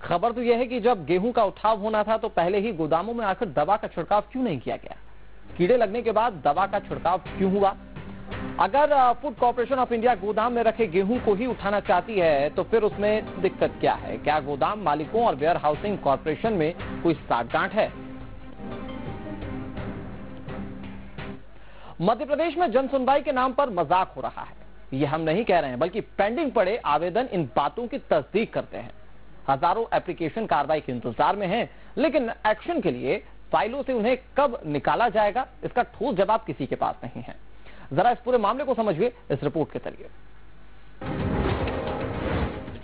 खबर तो यह है कि जब गेहूं का उठाव होना था तो पहले ही गोदामों में आखिर दवा का छिड़काव क्यों नहीं किया गया? कीड़े लगने के बाद दवा का छिड़काव क्यों हुआ? अगर फूड कॉर्पोरेशन ऑफ इंडिया गोदाम में रखे गेहूं को ही उठाना चाहती है तो फिर उसमें दिक्कत क्या है? क्या गोदाम मालिकों और वेयर हाउसिंग कॉर्पोरेशन में कोई साठगांठ है? मध्य प्रदेश में जन सुनवाई के नाम पर मजाक हो रहा है। ये हम नहीं कह रहे हैं, बल्कि पेंडिंग पड़े आवेदन इन बातों की तस्दीक करते हैं। हजारों एप्लीकेशन कार्रवाई के इंतजार में हैं, लेकिन एक्शन के लिए फाइलों से उन्हें कब निकाला जाएगा, इसका ठोस जवाब किसी के पास नहीं है। जरा इस पूरे मामले को समझिए इस रिपोर्ट के जरिए।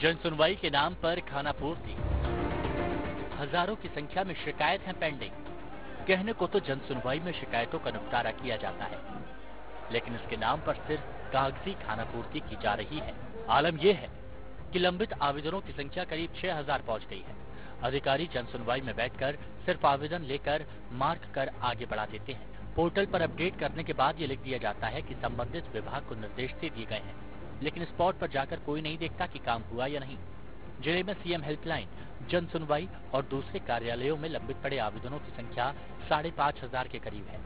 जन सुनवाई के नाम पर खानापूर्ति, हजारों की संख्या में शिकायत है पेंडिंग। कहने को तो जन सुनवाई में शिकायतों का निपटारा किया जाता है, लेकिन इसके नाम पर सिर्फ कागजी खानापूर्ति की जा रही है। आलम यह है कि लंबित आवेदनों की संख्या करीब 6000 पहुंच गई है। अधिकारी जन सुनवाई में बैठकर सिर्फ आवेदन लेकर मार्क कर आगे बढ़ा देते हैं। पोर्टल पर अपडेट करने के बाद ये लिख दिया जाता है कि संबंधित विभाग को निर्देश दे दिए गए हैं, लेकिन स्पॉट पर जाकर कोई नहीं देखता कि काम हुआ या नहीं। जिले में सीएम हेल्पलाइन, जन सुनवाई और दूसरे कार्यालयों में लंबित पड़े आवेदनों की संख्या 5500 के करीब है।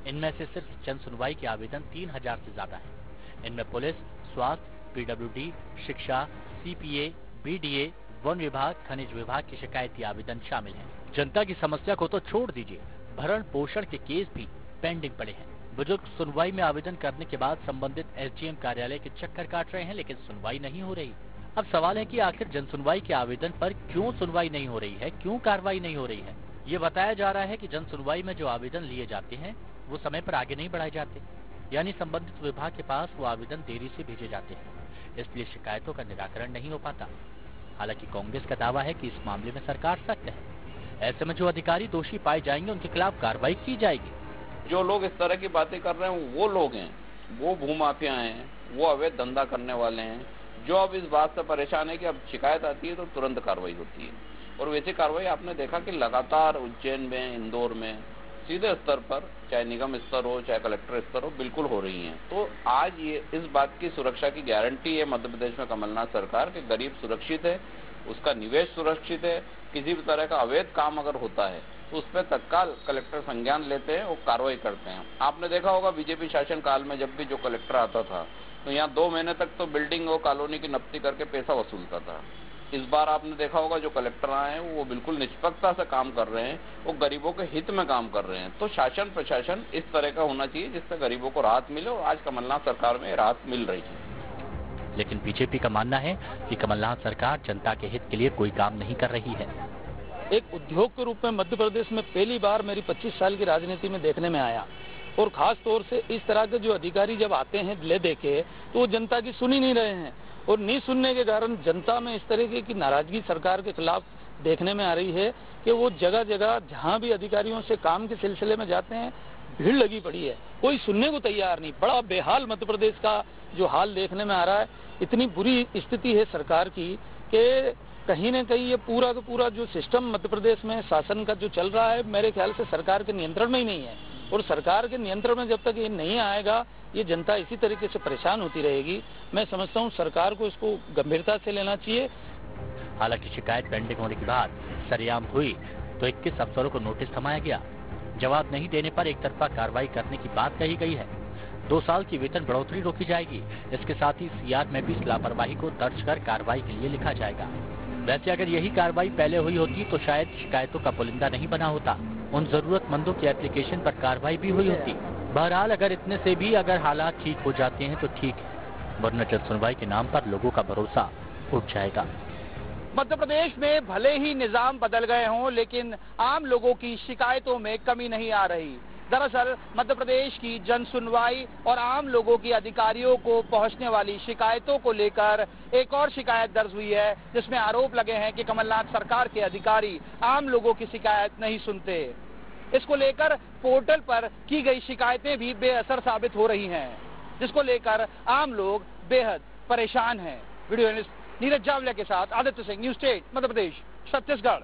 इनमें से सिर्फ जन सुनवाई के आवेदन 3000 से ज्यादा है। इनमें पुलिस, स्वास्थ्य, पीडब्ल्यूडी, शिक्षा, सीपीए, बीडीए, वन विभाग, खनिज विभाग के शिकायती आवेदन शामिल हैं। जनता की समस्या को तो छोड़ दीजिए, भरण पोषण के केस भी पेंडिंग पड़े हैं। बुजुर्ग सुनवाई में आवेदन करने के बाद संबंधित एसडीएम कार्यालय के चक्कर काट रहे हैं, लेकिन सुनवाई नहीं हो रही। अब सवाल है कि आखिर जन सुनवाई के आवेदन पर क्यों सुनवाई नहीं हो रही है, क्यों कार्रवाई नहीं हो रही है? ये बताया जा रहा है कि जन सुनवाई में जो आवेदन लिए जाते हैं वो समय पर आगे नहीं बढ़ाए जाते, यानी संबंधित विभाग के पास वो आवेदन देरी से भेजे जाते हैं, इसलिए शिकायतों का निराकरण नहीं हो पाता। हालांकि कांग्रेस का दावा है कि इस मामले में सरकार सख्त है। ऐसे में जो अधिकारी दोषी पाए जाएंगे उनके खिलाफ कार्रवाई की जाएगी। जो लोग इस तरह की बातें कर रहे हैं वो लोग हैं, वो भूमाफिया हैं, वो अवैध धंधा करने वाले हैं, जो अब इस बात से परेशान है कि अब शिकायत आती है तो तुरंत कार्रवाई होती है। और वैसी कार्रवाई आपने देखा कि लगातार उज्जैन में, इंदौर में सीधे स्तर पर, चाहे निगम स्तर हो चाहे कलेक्टर स्तर हो, बिल्कुल हो रही हैं। तो आज ये इस बात की सुरक्षा की गारंटी है मध्य प्रदेश में कमलनाथ सरकार के गरीब सुरक्षित है, उसका निवेश सुरक्षित है। किसी भी तरह का अवैध काम अगर होता है तो उस पर तत्काल कलेक्टर संज्ञान लेते हैं और कार्रवाई करते हैं। आपने देखा होगा बीजेपी शासन काल में जब भी जो कलेक्टर आता था तो यहाँ 2 महीने तक तो बिल्डिंग और कॉलोनी की नफ्ती करके पैसा वसूलता था। इस बार आपने देखा होगा जो कलेक्टर आए हैं वो बिल्कुल निष्पक्षता से काम कर रहे हैं, वो गरीबों के हित में काम कर रहे हैं। तो शासन प्रशासन इस तरह का होना चाहिए जिससे गरीबों को राहत मिले, और आज कमलनाथ सरकार में राहत मिल रही है। लेकिन बीजेपी का मानना है कि कमलनाथ सरकार जनता के हित के लिए कोई काम नहीं कर रही है। एक उद्योग के रूप में मध्य प्रदेश में पहली बार मेरी 25 साल की राजनीति में देखने में आया, और खास तौर से इस तरह के जो अधिकारी जब आते हैं ले देके तो वो जनता की सुन ही नहीं रहे हैं, और नहीं सुनने के कारण जनता में इस तरीके की नाराजगी सरकार के खिलाफ देखने में आ रही है कि वो जगह जगह जहां भी अधिकारियों से काम के सिलसिले में जाते हैं भीड़ लगी पड़ी है, कोई सुनने को तैयार नहीं। बड़ा बेहाल मध्य प्रदेश का जो हाल देखने में आ रहा है। इतनी बुरी स्थिति है सरकार की कि कहीं न कहीं ये पूरा का पूरा जो सिस्टम मध्य प्रदेश में शासन का जो चल रहा है मेरे ख्याल से सरकार के नियंत्रण में ही नहीं है, और सरकार के नियंत्रण में जब तक ये नहीं आएगा ये जनता इसी तरीके से परेशान होती रहेगी। मैं समझता हूँ सरकार को इसको गंभीरता से लेना चाहिए। हालांकि शिकायत पेंडिंग होने के बाद सरेआम हुई तो 21 अफसरों को नोटिस थमाया गया। जवाब नहीं देने पर एक तरफा कार्रवाई करने की बात कही गई है। 2 साल की वेतन बढ़ोतरी रोकी जाएगी। इसके साथ ही सीआर में भी इस लापरवाही को दर्ज कर कार्रवाई के लिए लिखा जाएगा। वैसे अगर यही कार्रवाई पहले हुई होती तो शायद शिकायतों का पुलिंदा नहीं बना होता, उन जरूरतमंदों की एप्लीकेशन पर कार्रवाई भी हुई होती। बहरहाल अगर इतने से भी अगर हालात ठीक हो जाते हैं तो ठीक है, वरना जन सुनवाई के नाम पर लोगों का भरोसा उठ जाएगा। मध्य प्रदेश में भले ही निजाम बदल गए हों, लेकिन आम लोगों की शिकायतों में कमी नहीं आ रही। दरअसल मध्य प्रदेश की जन सुनवाई और आम लोगों की अधिकारियों को पहुंचने वाली शिकायतों को लेकर एक और शिकायत दर्ज हुई है, जिसमें आरोप लगे हैं कि कमलनाथ सरकार के अधिकारी आम लोगों की शिकायत नहीं सुनते। इसको लेकर पोर्टल पर की गई शिकायतें भी बेअसर साबित हो रही हैं, जिसको लेकर आम लोग बेहद परेशान हैं। वीडियो जर्नलिस्ट नीरज जावलिया के साथ आदित्य सिंह, न्यूज़ 8 मध्य प्रदेश, छत्तीसगढ़।